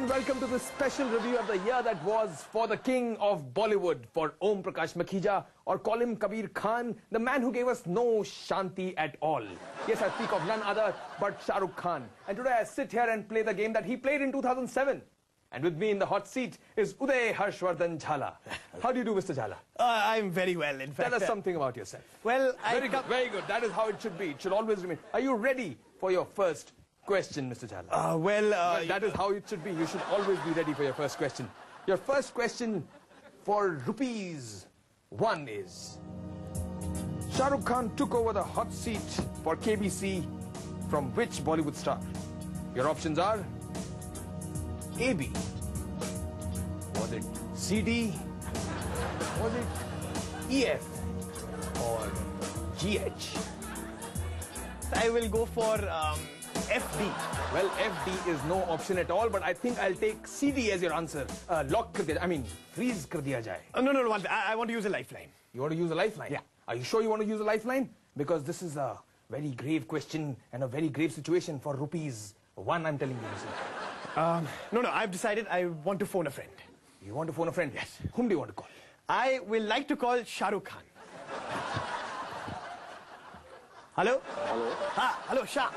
and welcome to this special review of the year that was for the king of Bollywood, for Om Prakash Makhija, or call him Kabir Khan, the man who gave us no shanti at all. Yes, I speak of none other but Shah Rukh Khan. And today I sit here and play the game that he played in 2007. And with me in the hot seat is Uday Harshvardhan Jhala. How do you do, Mr. Jhala? I'm very well, in fact. Tell us something about yourself. Well, Very good, very good. That is how it should be. It should always remain. Are you ready for your first question, Mr. Jhala? Well, that is how it should be. You should always be ready for your first question. Your first question for ₹1 is... Shah Rukh Khan took over the hot seat for KBC from which Bollywood star? Your options are... AB. Was it CD? Was it EF? Or GH? I will go for FD. Well, FD is no option at all, but I think I'll take CD as your answer. Lock kar diya, I mean, freeze kar diya jaye. No, I want to use a lifeline. You want to use a lifeline? Yeah. Are you sure you want to use a lifeline? Because this is a very grave question and a very grave situation for ₹1, I'm telling you. No, I've decided I want to phone a friend. You want to phone a friend? Yes. Whom do you want to call? I will like to call Shah Rukh Khan. Hello? Hello. Hello, Shah.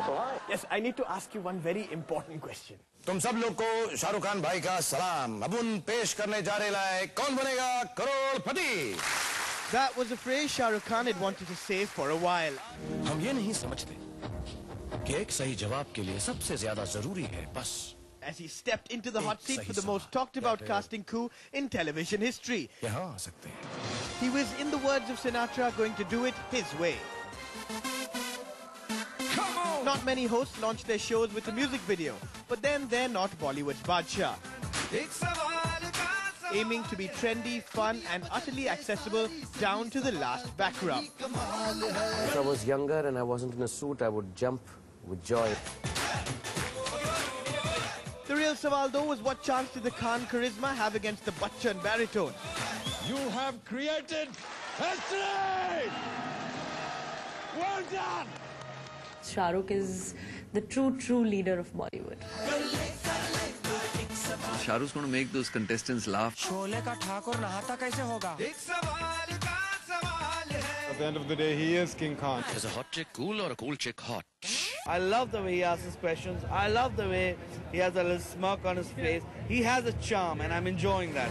So hi. Yes, I need to ask you one very important question. तुम सब लोग को शाहरुख खान भाई का सलाम। अब उन पेश करने जा रहे लाए कौन बनेगा करोड़पति? That was a phrase Shah Rukh Khan had wanted to say for a while. हम ये नहीं समझते कि एक सही जवाब के लिए सबसे ज्यादा जरूरी है बस As he stepped into the hot seat for the most talked about casting coup in television history. यहाँ आ सकते हैं। He was, in the words of Sinatra, going to do it his way. Not many hosts launch their shows with a music video, but then they're not Bollywood's baadshah. Aiming to be trendy, fun and utterly accessible down to the last back rub. If I was younger and I wasn't in a suit, I would jump with joy. The real sawal though was what chance did the Khan charisma have against the Bachchan baritone? You have created history! Well done! Shah Rukh is the true leader of Bollywood. Shah Rukh's going to make those contestants laugh. At the end of the day, he is King Khan. Is a hot chick cool or a cool chick hot? I love the way he asks his questions. I love the way he has a little smirk on his face. He has a charm and I'm enjoying that.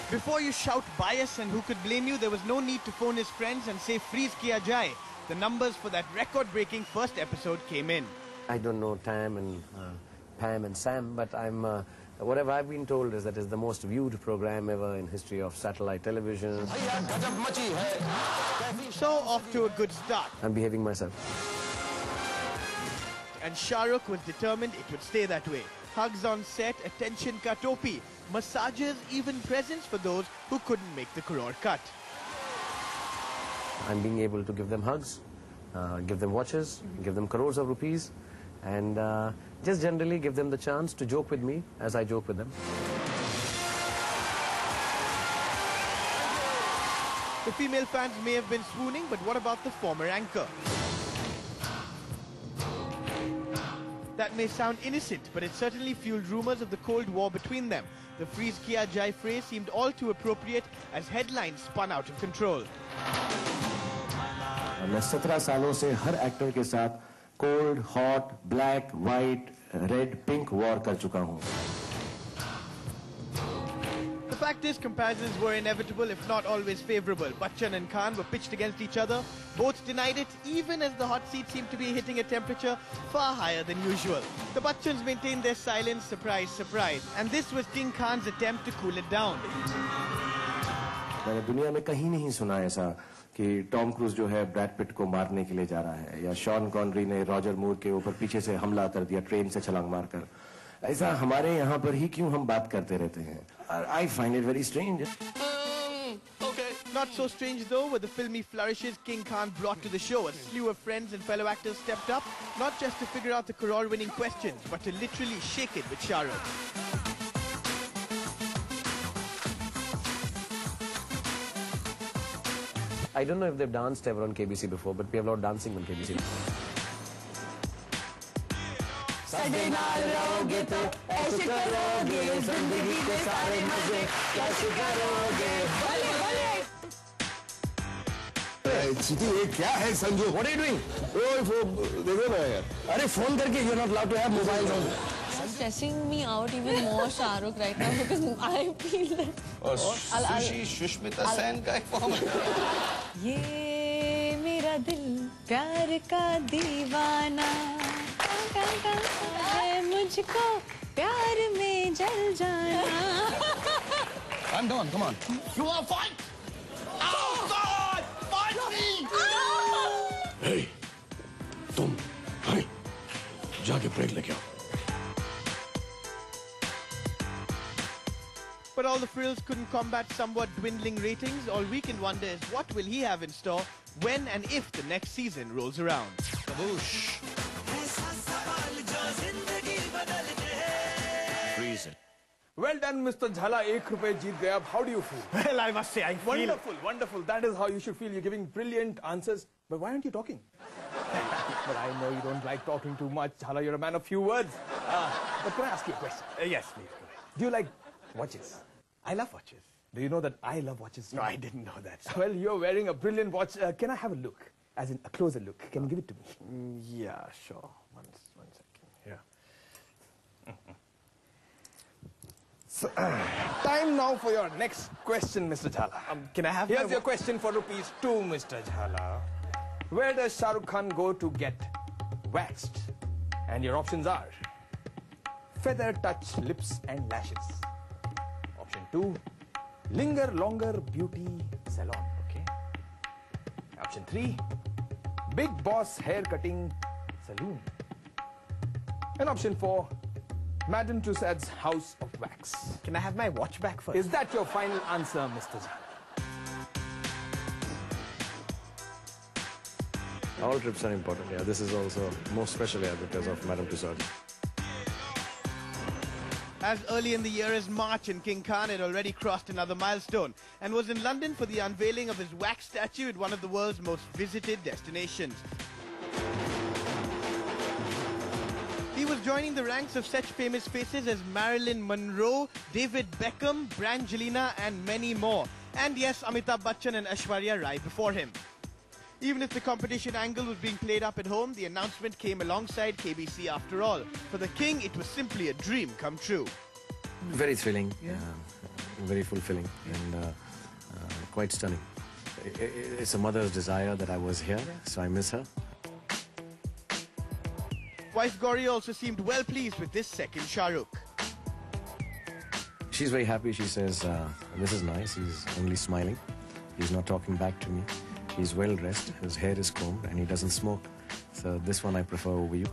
Before you shout bias and who could blame you, there was no need to phone his friends and say freeze kiya jaye. The numbers for that record-breaking first episode came in. I don't know Tam and Pam and Sam, but whatever I've been told is that it's the most viewed program ever in history of satellite television. So off to a good start. I'm behaving myself. And Shah Rukh was determined it would stay that way. Hugs on set, attention ka topi, massages, even presents for those who couldn't make the crore cut. I'm being able to give them hugs, give them watches, give them crores of rupees, and just generally give them the chance to joke with me as I joke with them. The female fans may have been swooning, but what about the former anchor? That may sound innocent, but it certainly fueled rumors of the Cold War between them. The freeze kiya jai phrase seemed all too appropriate as headlines spun out of control. मैं 17 सालों से हर actor के साथ cold, hot, black, white, red, pink war कर चुका हूँ. The fact is, comparisons were inevitable, if not always favorable. Bachchan and Khan were pitched against each other. Both denied it, even as the hot seat seemed to be hitting a temperature far higher than usual. The Bachchans maintained their silence, surprise, surprise. And this was King Khan's attempt to cool it down. मैंने दुनिया में कहीं नहीं सुना ऐसा कि Tom cruise जो है ब्रैड पिट को मारने के लिए जा रहा है, या शॉन कॉनरी ने रॉजर मूर के ऊपर पीछे से हमला कर दिया ट्रेन से छलांग मारकर. ऐसा हमारे यहाँ पर ही क्यों हम बात करते रहते हैं? I find it very strange. Okay. Not so strange though were the filmy flourishes King Khan brought to the show. A slew of friends and fellow actors stepped up, not just to figure out the crore-winning questions, but to literally shake it with Shah Rukh. I don't know if they've danced ever on KBC before, but we have a lot of dancing on KBC. साडे नाल रहोगे तो ऐश करोगे जिंदगी के सारे मजे कैसे करोगे भले भले चीटी ये क्या है Sanju? What are you doing? देखो ना यार, अरे फोन करके you're not allowed to have mobile phone. Stressing me out even more, Shahrukh, right now because I feel that. और सुशी सुष्मिता सेन का एक फॉर्म है। ये मेरा दिल प्यार का दीवाना है मुझको प्यार में जल जाना। I'm done. Come on. You want to fight? Oh, God! Fight me! Hey, तुम, hey, जाके ब्रेक लेके आओ. But all the frills couldn't combat somewhat dwindling ratings. All we can wonder is what will he have in store when and if the next season rolls around. Kaboosh. Freeze it. Well done, Mr. Jhala. ₹1 jeet gaya. How do you feel? Well, I must say, I feel... Wonderful, wonderful. That is how you should feel. You're giving brilliant answers. But why aren't you talking? But I know you don't like talking too much. Jhala, you're a man of few words. But can I ask you a question? Yes, please, go ahead. Do you like watches? I love watches. Do you know that I love watches? No, I didn't know that. Well, you're wearing a brilliant watch. Can I have a look? As in, a closer look. Can you give it to me? Yeah, sure. One second. Here. So, time now for your next question, Mr. Jhala. Can I have Here's your question for ₹2, Mr. Jhala. Where does Shah Rukh Khan go to get waxed? And your options are feather touch lips and lashes. Option 2, linger longer beauty salon. Okay. Option 3, big boss hair cutting saloon. And option 4, Madame Tussauds House of Wax. Can I have my watch back first? Is that your final answer, Mr. Jhala? All trips are important, yeah. This is also most special, yeah, because of Madame Tussauds. As early in the year as March, and King Khan had already crossed another milestone and was in London for the unveiling of his wax statue at one of the world's most visited destinations. He was joining the ranks of such famous faces as Marilyn Monroe, David Beckham, Brangelina, and many more. And yes, Amitabh Bachchan and Aishwarya Rai before him. Even if the competition angle was being played up at home, the announcement came alongside KBC after all. For the king, it was simply a dream come true. Very thrilling, very fulfilling, and quite stunning. It's a mother's desire that I was here, so I miss her. Wife Gauri also seemed well pleased with this second Shah Rukh. She's very happy. She says, this is nice. He's only smiling. He's not talking back to me. He's well dressed, his hair is combed, and he doesn't smoke. So this one I prefer over you.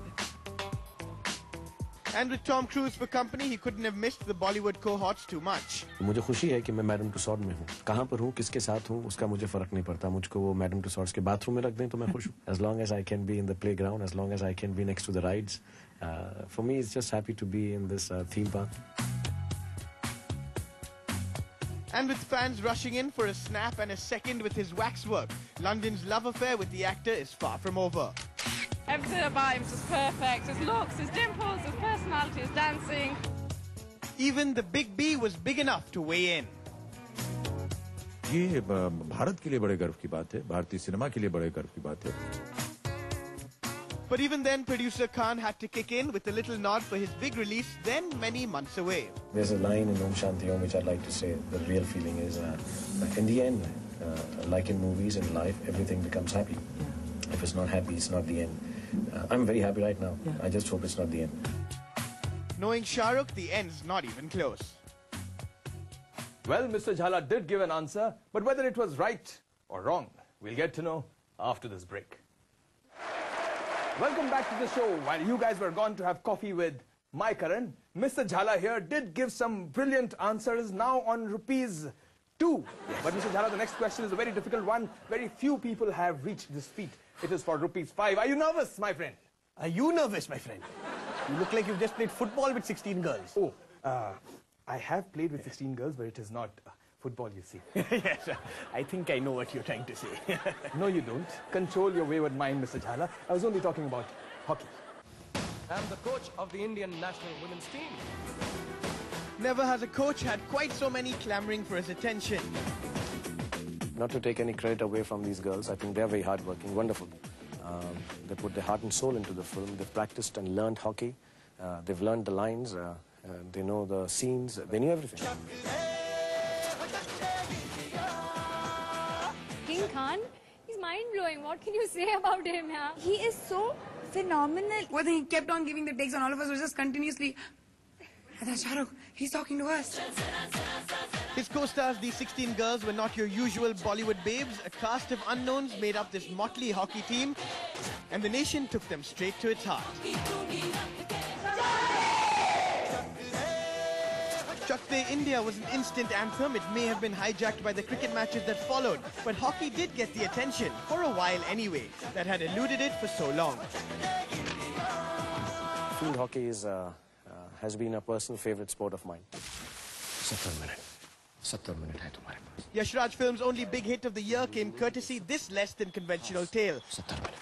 And with Tom Cruise for company, he couldn't have missed the Bollywood cohorts too much. मुझे खुशी है कि मैं madam टुसॉड में हूँ. कहाँ पर हूँ, किसके साथ हूँ, उसका मुझे फर्क नहीं पड़ता. मुझको वो मैडम टुसॉड्स के बाथरूम में रख दें तो मैं खुश हूँ. As long as I can be in the playground, as long as I can be next to the rides, for me it's just happy to be in this theme park. And with fans rushing in for a snap and a second with his waxwork, London's love affair with the actor is far from over. Everything about him was just perfect. His looks, his dimples, his personality, his dancing. Even the Big B was big enough to weigh in. ये भारत के लिए बड़े गर्व की बात है, भारतीय cinema के लिए बड़े गर्व की बात है. But even then, producer Khan had to kick in with a little nod for his big release, then many months away. There's a line in Om Shanti Om which I'd like to say. The real feeling is, in the end, like in movies and life, everything becomes happy. If it's not happy, it's not the end. I'm very happy right now. I just hope it's not the end. Knowing Shah Rukh, the end's not even close. Well, Mr. Jhala did give an answer, but whether it was right or wrong, we'll get to know after this break. Welcome back to the show. While you guys were gone to have coffee with my Karan, Mr. Jhala here did give some brilliant answers now on ₹2. But Mr. Jhala, the next question is a very difficult one. Very few people have reached this feat. It is for ₹5. Are you nervous, my friend? Are you nervous, my friend? You look like you've just played football with 16 girls. Oh, I have played with 16 girls, but it is not football, you see. Yes, I think I know what you're trying to say. No, you don't. Control your wayward mind, Mr. Jhala. I was only talking about hockey. am the coach of the Indian national women's team. Never has a coach had quite so many clamoring for his attention. Not to take any credit away from these girls, I think they're very hardworking, wonderful. They put their heart and soul into the film. They've practiced and learned hockey. They've learned the lines. They know the scenes. They knew everything. King Khan, he's mind-blowing. What can you say about him, yeah? He is so phenomenal. Whether he kept on giving the takes on all of us was just continuously... That's Shahrukh. He's talking to us. His co-stars, these 16 girls, were not your usual Bollywood babes. A cast of unknowns made up this motley hockey team, and the nation took them straight to its heart. Chak De India was an instant anthem. It may have been hijacked by the cricket matches that followed, but hockey did get the attention, for a while anyway, that had eluded it for so long. Field hockey has been a personal favorite sport of mine. 70 minute hai tumhare paas. Yash Raj Films' only big hit of the year came courtesy this less than conventional tale. 70 minute.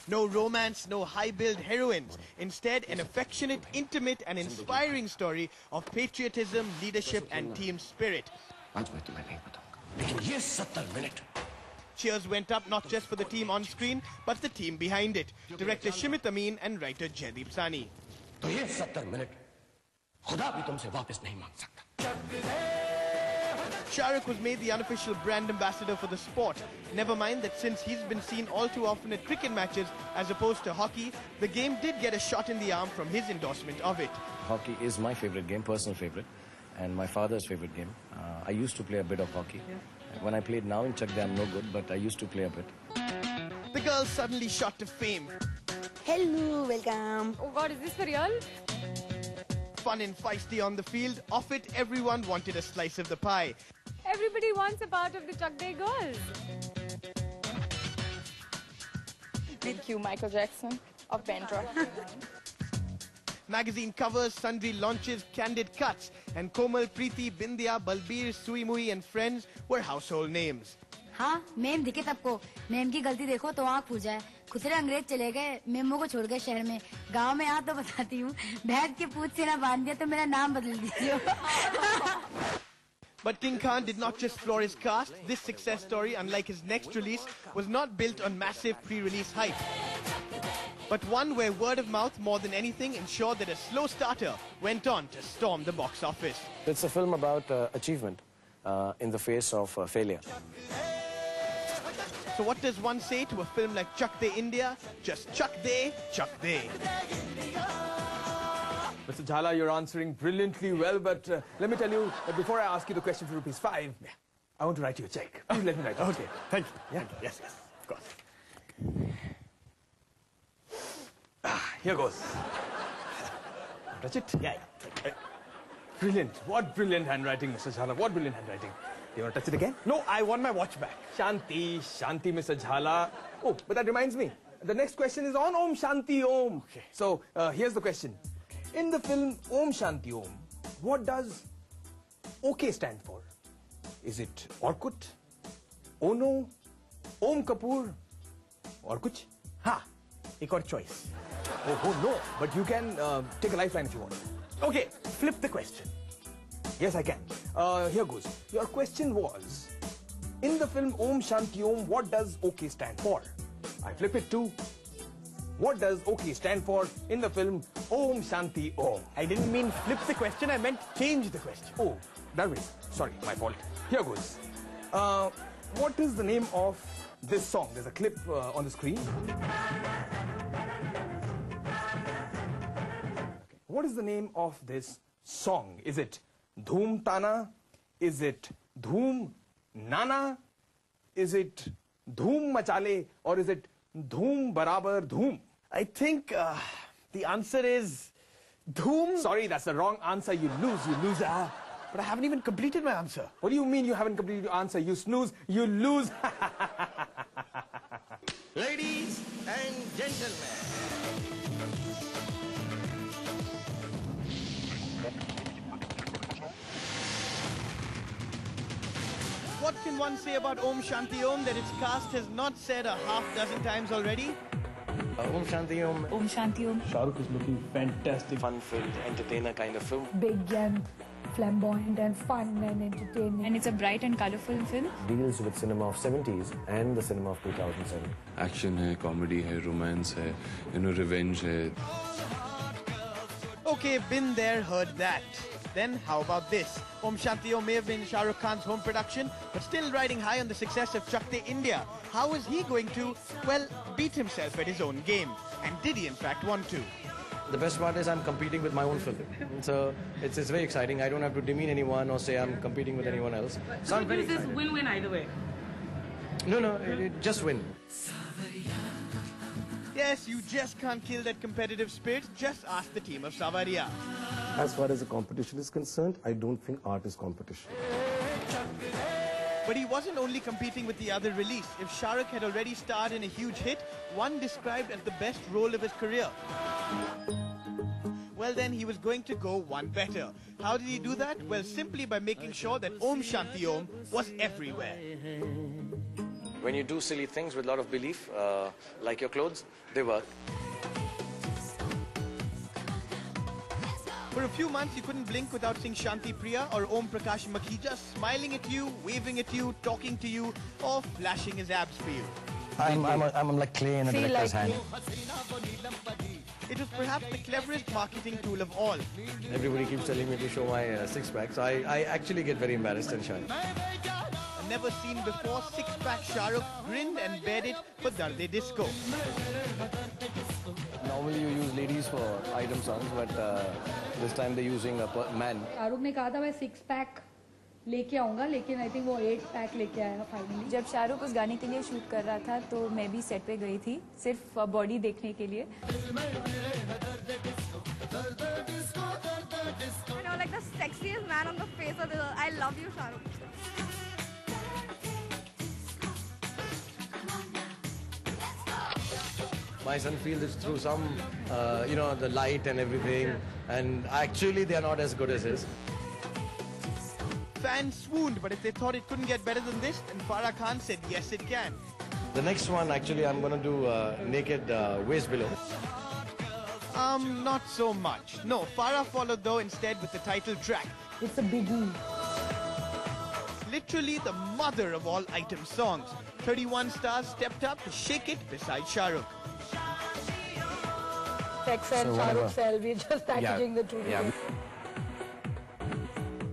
No romance, no high-build heroines. Instead, an affectionate, intimate and inspiring story of patriotism, leadership and team spirit. Aaj main tumhe nahi bataunga. Lekin ye 70 minute. Cheers went up not just for the team on screen, but the team behind it. Director Shimit Amin and writer Jaideep Sani. To ye 70 minute, khuda bhi tumse wapas nahi mang sakta. Shahrukh was made the unofficial brand ambassador for the sport. Never mind that since he's been seen all too often at cricket matches as opposed to hockey, the game did get a shot in the arm from his endorsement of it. Hockey is my favorite game, personal favorite, and my father's favorite game. I used to play a bit of hockey. When I played now in Chak, I'm no good, but I used to play a bit. The girls suddenly shot to fame. Hello, welcome. Oh God, is this for real? Fun and feisty on the field, off it everyone wanted a slice of the pie. Everybody wants a part of the Chak De girls. Thank you, Michael Jackson of Bandra. Magazine covers, sundry launches, candid cuts, and Komal, Preeti, Bindya, Balbir, Sui Mui and friends were household names. हाँ ma'am दिखे सबको ma'am की गलती देखो तो आँख फूट जाए खुसरे अंग्रेज चले गए मेमो को छोड़ गए शहर में गांव में आ तो बताती हूँ भैंस के पूंछ से ना बांध दिया तो मेरा नाम बदल दीजिए. But King Khan did not just floor his cast. This success story, unlike his next release, was not built on massive pre-release hype, but one where word of mouth more than anything ensured that a slow starter went on to storm the box office. It's a film about achievement in the face of failure. So what does one say to a film like Chak De India? Just Chak De, Chak De. Mr. Jhala, you're answering brilliantly well, but let me tell you that before I ask you the question for ₹5, I want to write you a check. Please let me write it. Okay, thank you. Yeah? Thank you. Yes, yes, of course. Here goes. Touch it? Yeah. Brilliant. What brilliant handwriting, Mr. Jhala. What brilliant handwriting. Do you want to touch it again? No, I want my watch back. Shanti, Shanti, Mr. Jhala. Oh, but that reminds me. The next question is on Om Shanti Om. Okay. So, here's the question. In the film Om Shanti Om, what does OK stand for? Is it Orkut, Ono, Om Kapoor, or kuch? Ha! Ek aur choice. Oh, no. But you can take a lifeline if you want. Okay, flip the question. Yes, I can. Here goes. Your question was, in the film Om Shanti Om, what does OK stand for? I flip it to, what does OK stand for in the film Om Shanti Om? I didn't mean flip the question, I meant change the question. Oh, that way. Sorry, my fault. Here goes. What is the name of this song? There's a clip on the screen. What is the name of this song? Is it Dhoom Tana? Is it Dhoom Nana? Is it Dhoom Machale? Or is it Dhoom Barabar Dhoom? I think the answer is Dhoom. Sorry, that's the wrong answer. You lose, you loser. But I haven't even completed my answer. What do you mean you haven't completed your answer? You snooze, you lose. Ladies and gentlemen. What can one say about Om Shanti Om that its cast has not said a half dozen times already? Om Shanti Om. Om Shanti Om. Shahrukh is looking fantastic. Fun-filled, entertainer kind of film. Big and flamboyant and fun and entertaining. And it's a bright and colourful film. Deals with cinema of 70s and the cinema of 2007. Action hai, comedy hai, romance hai, revenge hai. Okay, been there, heard that. Then how about this? Om Shanti Om may have been Shah Rukh Khan's home production, but still riding high on the success of Chak India. How is he going to, well, beat himself at his own game? And did he in fact want to? The best part is I'm competing with my own film. So it's very exciting. I don't have to demean anyone or say I'm competing with anyone else. So I'm very excited. Win-win either way. No, just win. Yes, you just can't kill that competitive spirit. Just ask the team of Savaria. As far as the competition is concerned, I don't think art is competition. But he wasn't only competing with the other release. If Shah Rukh had already starred in a huge hit, one described as the best role of his career, well then he was going to go one better. How did he do that? Well, simply by making sure that Om Shanti Om was everywhere. When you do silly things with a lot of belief, like your clothes, they work. For a few months, you couldn't blink without seeing Shanti Priya or Om Prakash Makhija smiling at you, waving at you, talking to you, or flashing his abs for you. I'm like clay in a director's hand. It was perhaps the cleverest marketing tool of all. Everybody keeps telling me to show my six-pack, so I actually get very embarrassed and shy. A never seen before six-pack Shah Rukh grinned and bared it for Darde Disco. Normally you use ladies for item songs, but this time they're using a man. Shahrukh ने कहा था मैं 6-pack लेके आऊंगा, लेकिन I think वो 8-pack लेके आया फाइनली. जब शाहरुख उस गाने के लिए शूट कर रहा था तो मैं भी सेट पे गई थी सिर्फ बॉडी देखने के लिए. You know, like the sexiest man on the face of the earth. I love you, Shah Rukh. My son feels it's through some, the light and everything, and actually they are not as good as his. Fans swooned, but if they thought it couldn't get better than this, then Farah Khan said yes it can. The next one, actually, I'm going to do naked waist below. Not so much. No, Farah followed though instead with the title track. It's a biggie. Literally the mother of all item songs. 31 stars stepped up to shake it beside Shah Rukh. Excel, Shah Rukh Cell, we're just packaging the two together.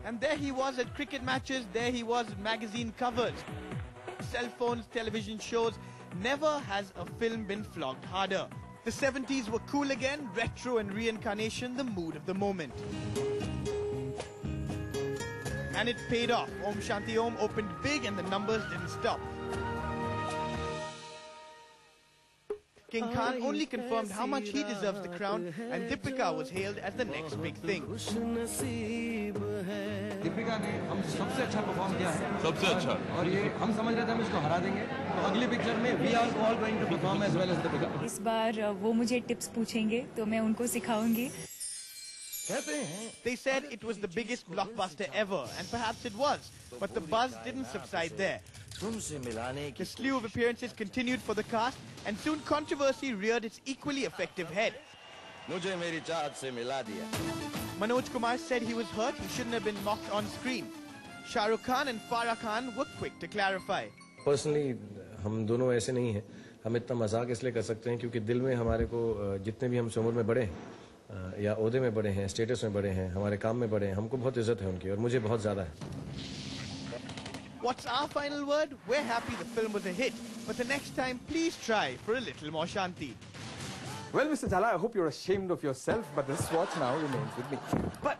And there he was at cricket matches, there he was at magazine covers. Cell phones, television shows, never has a film been flogged harder. The 70s were cool again, retro and reincarnation, the mood of the moment. And it paid off. Om Shanti Om opened big and the numbers didn't stop. King Khan only confirmed how much he deserves the crown, and Deepika was hailed as the next big thing. Deepika ने हम सबसे अच्छा perform किया है. सबसे अच्छा. और ये हम समझ रहे थे हम इसको हरा देंगे. तो अगली पिक्चर में we are all going to perform as well as Deepika. इस बार वो मुझे टिप्स पूछेंगे तो मैं उनको सिखाऊंगी. They said it was the biggest blockbuster ever, and perhaps it was, but the buzz didn't subside there. The slew of appearances continued for the cast, and soon controversy reared its equally effective head. Manoj Kumar said he was hurt, he shouldn't have been mocked on screen. Shah Rukh Khan and Farah Khan were quick to clarify. Personally, हम दोनों ऐसे नहीं हैं. हम इतना मजाक इसलिए कर सकते हैं क्योंकि दिल में हमारे को जितने भी हम उम्र में बड़े हैं या ओहदे में बड़े हैं, स्टेटस में बड़े हैं, हमारे काम में बड़े हैं, हमको बहुत इज्जत है उनकी और मुझे बहुत ज़्यादा है. What's our final word? We're happy the film was a hit, but the next time, please try for a little more Shanti. Well, Mr. Jhala, I hope you're ashamed of yourself, but this watch now remains with me. But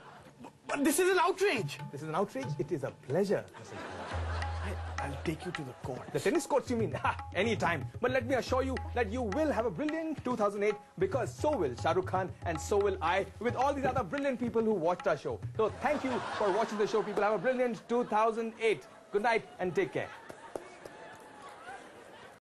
this is an outrage. This is an outrage? It is a pleasure, Mr. Jhala. I'll take you to the court. The tennis courts, you mean? Anytime. But let me assure you that you will have a brilliant 2008 because so will Shah Rukh Khan and so will I with all these other brilliant people who watched our show. So thank you for watching the show, people. Have a brilliant 2008. Good night and take care.